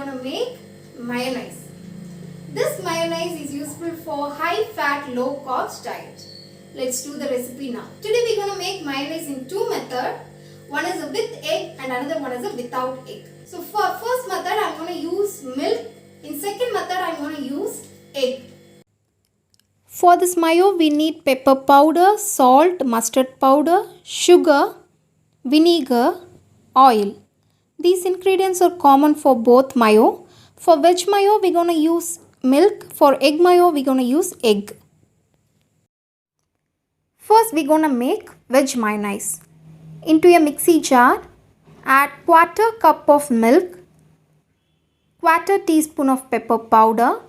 going to make mayonnaise. This mayonnaise is useful for high fat, low carbs diet. Let's do the recipe now. Today we're going to make mayonnaise in two methods. One is a with egg and another one is a without egg. So for first method I'm going to use milk. In second method I'm going to use egg. For this mayo we need pepper powder, salt, mustard powder, sugar, vinegar, oil. These ingredients are common for both mayo. For veg mayo we're going to use milk. For egg mayo we're going to use egg. First we're going to make veg mayonnaise. Into a mixy jar add quarter cup of milk, quarter teaspoon of pepper powder,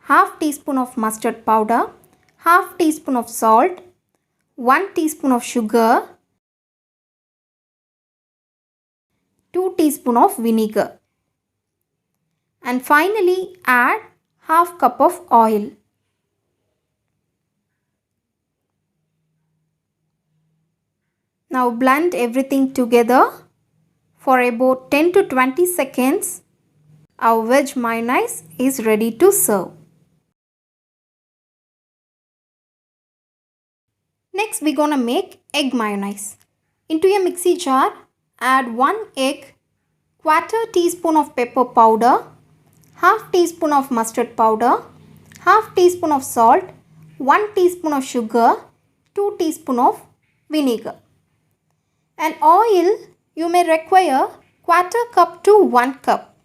half teaspoon of mustard powder, half teaspoon of salt, 1 teaspoon of sugar, 2 teaspoon of vinegar, and finally add half cup of oil. Now blend everything together for about 10 to 20 seconds. Our veg mayonnaise is ready to serve. Next we're gonna make egg mayonnaise. Into a mixy jar add 1 egg, quarter teaspoon of pepper powder, half teaspoon of mustard powder, half teaspoon of salt, 1 teaspoon of sugar, 2 teaspoon of vinegar. And oil you may require quarter cup to 1 cup.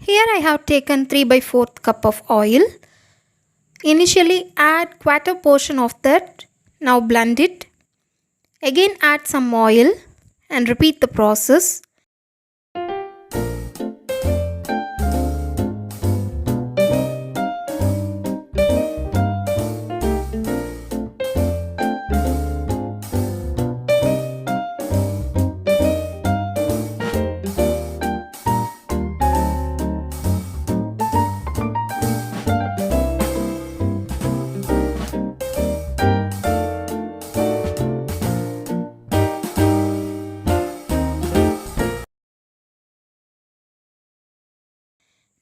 Here I have taken 3/4 cup of oil. Initially add quarter portion of that. Now blend it. Again add some oil and repeat the process.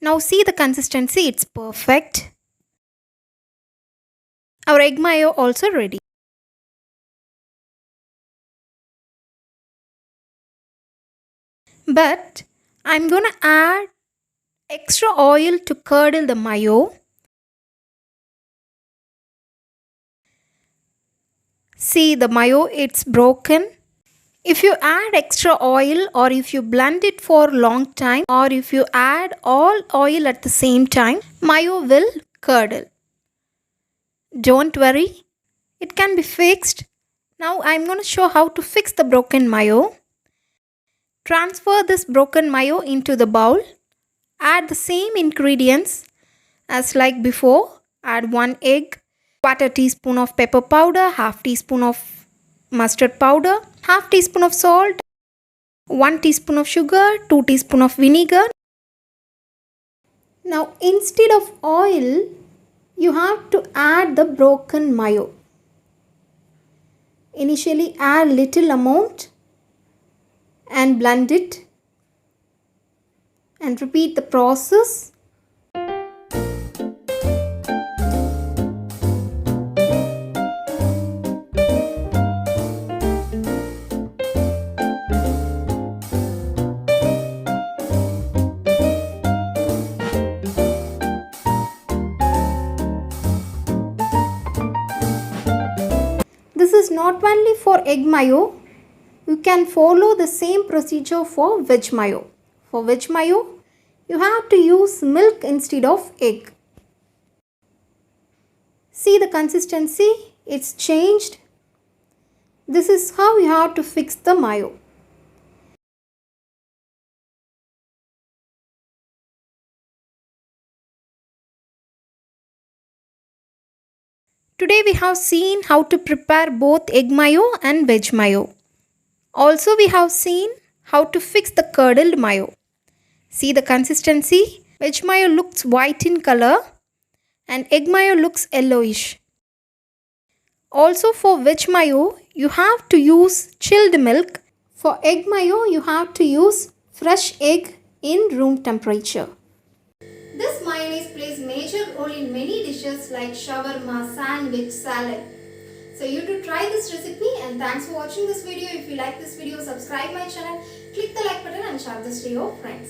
Now see the consistency, it's perfect. Our egg mayo also ready. But I'm gonna add extra oil to curdle the mayo. See the mayo, it's broken. If you add extra oil or if you blend it for long time or if you add all oil at the same time, mayo will curdle. Don't worry, it can be fixed. Now I'm going to show how to fix the broken mayo. Transfer this broken mayo into the bowl. Add the same ingredients as like before. Add 1 egg, quarter teaspoon of pepper powder, half teaspoon of mustard powder, half teaspoon of salt, 1 teaspoon of sugar, 2 teaspoon of vinegar. Now instead of oil, you have to add the broken mayo. Initially add little amount and blend it and repeat the process. This is not only for egg mayo, you can follow the same procedure for veg mayo. For veg mayo, you have to use milk instead of egg. See the consistency, it's changed. This is how you have to fix the mayo. Today we have seen how to prepare both egg mayo and veg mayo. Also we have seen how to fix the curdled mayo. See the consistency? Veg mayo looks white in color and egg mayo looks yellowish. Also for veg mayo, you have to use chilled milk. For egg mayo, you have to use fresh egg in room temperature. plays major role in many dishes like shawarma, sandwich, salad. So you to try this recipe, and thanks for watching this video. If you like this video, subscribe my channel, click the like button and share this to your friends.